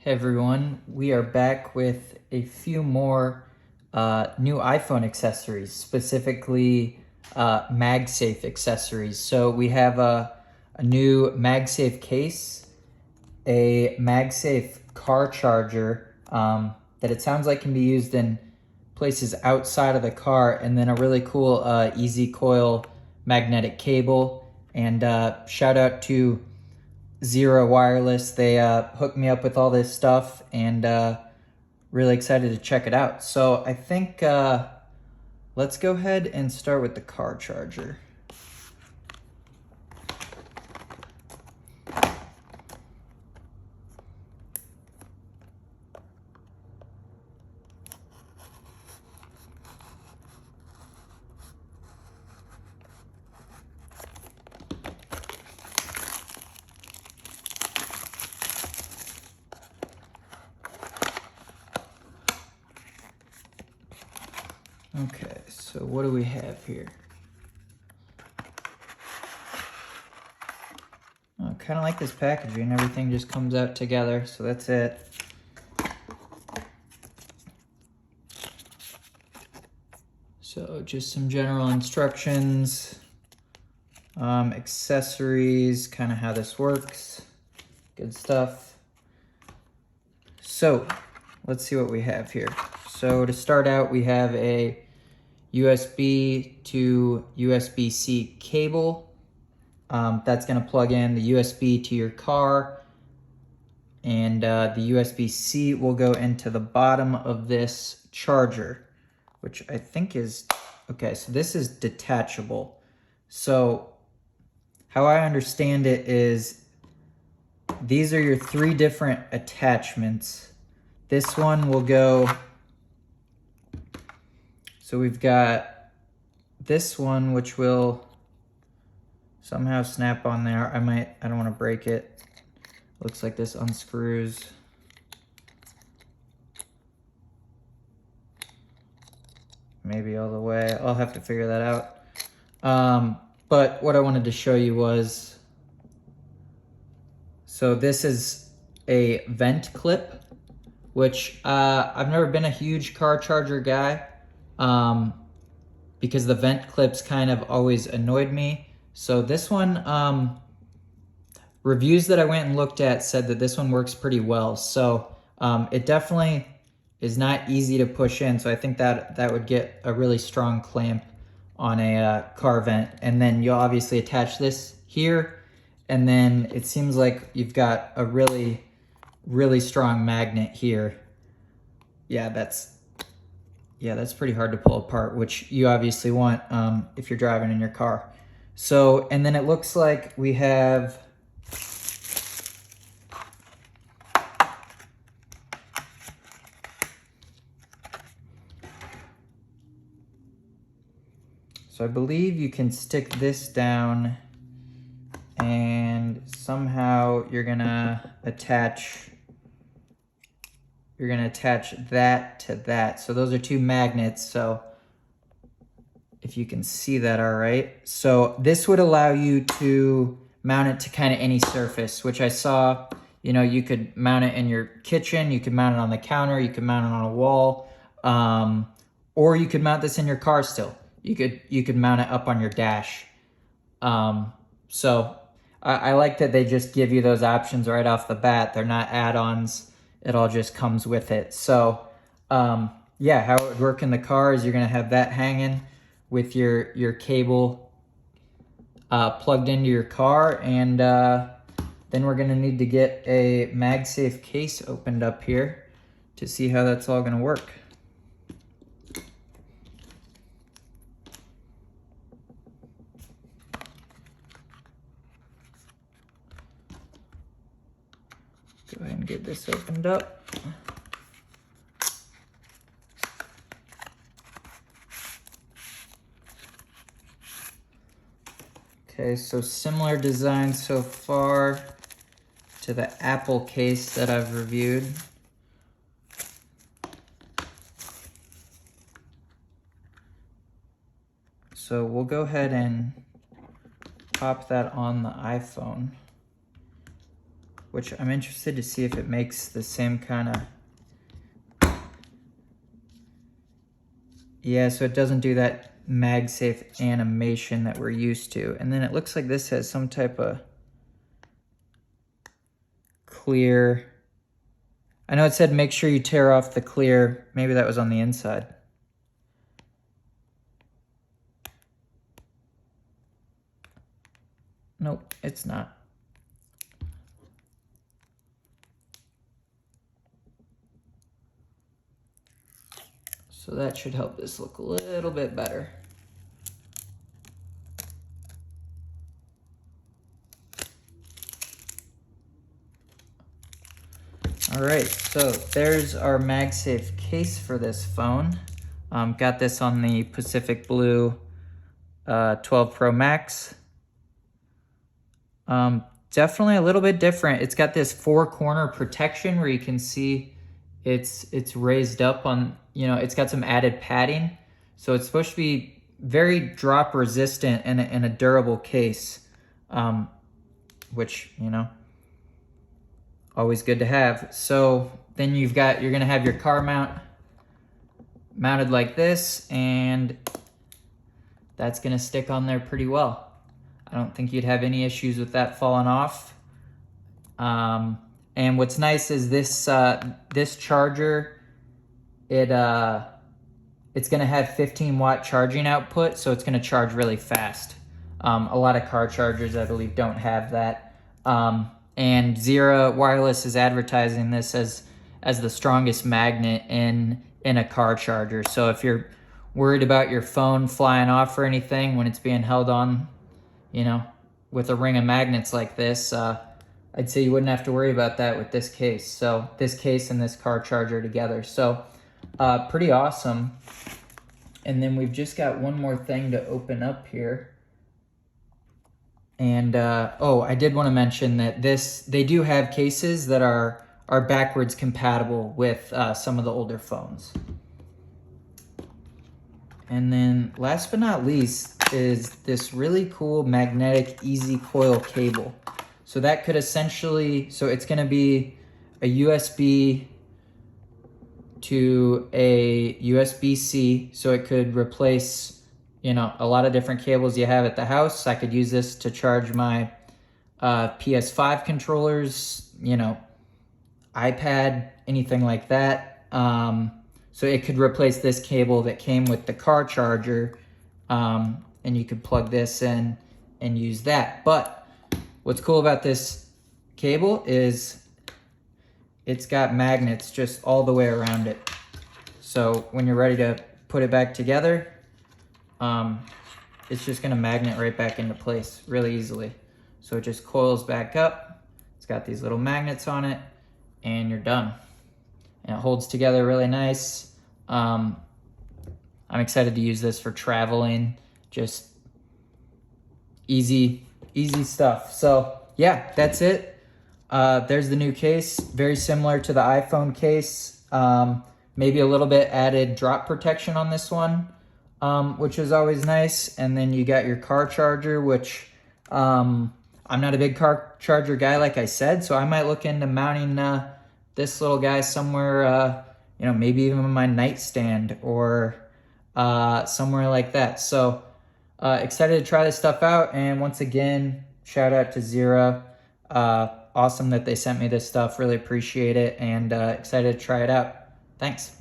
Hey everyone, we are back with a few more new iPhone accessories, specifically MagSafe accessories. So we have a new MagSafe case, a MagSafe car charger that it sounds like can be used in places outside of the car, and then a really cool easy coil magnetic cable. And shout out to Zeera Wireless. They hooked me up with all this stuff, and really excited to check it out. So I think let's go ahead and start with the car charger. Okay, so what do we have here? I kind of like this packaging. Everything just comes out together, so that's it. So just some general instructions, accessories, kind of how this works. Good stuff. So let's see what we have here. So to start out, we have a USB to USB-C cable. That's going to plug in the USB to your car, and the USB-C will go into the bottom of this charger, which I think is, okay, so this is detachable. So how I understand it is these are your three different attachments. This one will go, so we've got this one, which will somehow snap on there. I don't want to break it. Looks like this unscrews. Maybe all the way. I'll have to figure that out. But what I wanted to show you was, so this is a vent clip, which I've never been a huge car charger guy because the vent clips kind of always annoyed me. So this one, reviews that I went and looked at said that this one works pretty well. So it definitely is not easy to push in. So I think that would get a really strong clamp on a car vent. And then you'll obviously attach this here. And then it seems like you've got a really, really strong magnet here. Yeah, that's pretty hard to pull apart, which you obviously want if you're driving in your car. So, and then it looks like we have so I believe you can stick this down and somehow you're gonna attach that to that. So those are two magnets. So if you can see that all right. So this would allow you to mount it to kind of any surface, which I saw, you know, you could mount it in your kitchen, you could mount it on the counter, you could mount it on a wall, or you could mount this in your car still. You could mount it up on your dash. So I like that they just give you those options right off the bat. They're not add-ons. It all just comes with it. So yeah, how it would work in the car is you're gonna have that hanging with your cable plugged into your car, and then we're gonna need to get a MagSafe case opened up here to see how that's all gonna work. Go ahead and get this opened up. Okay, so similar design so far to the Apple case that I've reviewed. So we'll go ahead and pop that on the iPhone, which I'm interested to see if it makes the same kind of... Yeah, so it doesn't do that MagSafe animation that we're used to. And then it looks like this has some type of clear... I know it said make sure you tear off the clear. Maybe that was on the inside. Nope, it's not. So that should help this look a little bit better. All right, so there's our MagSafe case for this phone. Got this on the Pacific Blue 12 Pro Max. Definitely a little bit different. It's got this 4-corner protection where you can see it's raised up on, you know, it's got some added padding. So it's supposed to be very drop resistant and a durable case, which, you know, always good to have. So then you're gonna have your car mount mounted like this, and that's gonna stick on there pretty well. I don't think you'd have any issues with that falling off. And what's nice is this this charger, it's gonna have 15-watt charging output, so it's gonna charge really fast. A lot of car chargers, I believe, don't have that. And Zeera Wireless is advertising this as the strongest magnet in a car charger. So if you're worried about your phone flying off or anything when it's being held on, you know, with a ring of magnets like this, I'd say you wouldn't have to worry about that with this case. So this case and this car charger together. So pretty awesome. And then we've just got one more thing to open up here. And oh, I did want to mention that they do have cases that are backwards compatible with some of the older phones. And then last but not least is this really cool magnetic easy coil cable. So that could essentially, so it's going to be a USB to a USB-C, so it could replace, you know, a lot of different cables you have at the house. I could use this to charge my PS5 controllers, you know, iPad, anything like that. So it could replace this cable that came with the car charger, and you could plug this in and use that. But what's cool about this cable is it's got magnets just all the way around it. So when you're ready to put it back together, it's just gonna magnet right back into place really easily. So it just coils back up. It's got these little magnets on it, and you're done. And it holds together really nice. I'm excited to use this for traveling, just easy stuff. So yeah, that's it. There's the new case, very similar to the iPhone case. Maybe a little bit added drop protection on this one, which is always nice. And then you got your car charger, which I'm not a big car charger guy, like I said, so I might look into mounting this little guy somewhere, you know, maybe even on my nightstand or somewhere like that. So excited to try this stuff out. And once again, shout out to Zeera. Awesome that they sent me this stuff. Really appreciate it, and excited to try it out. Thanks.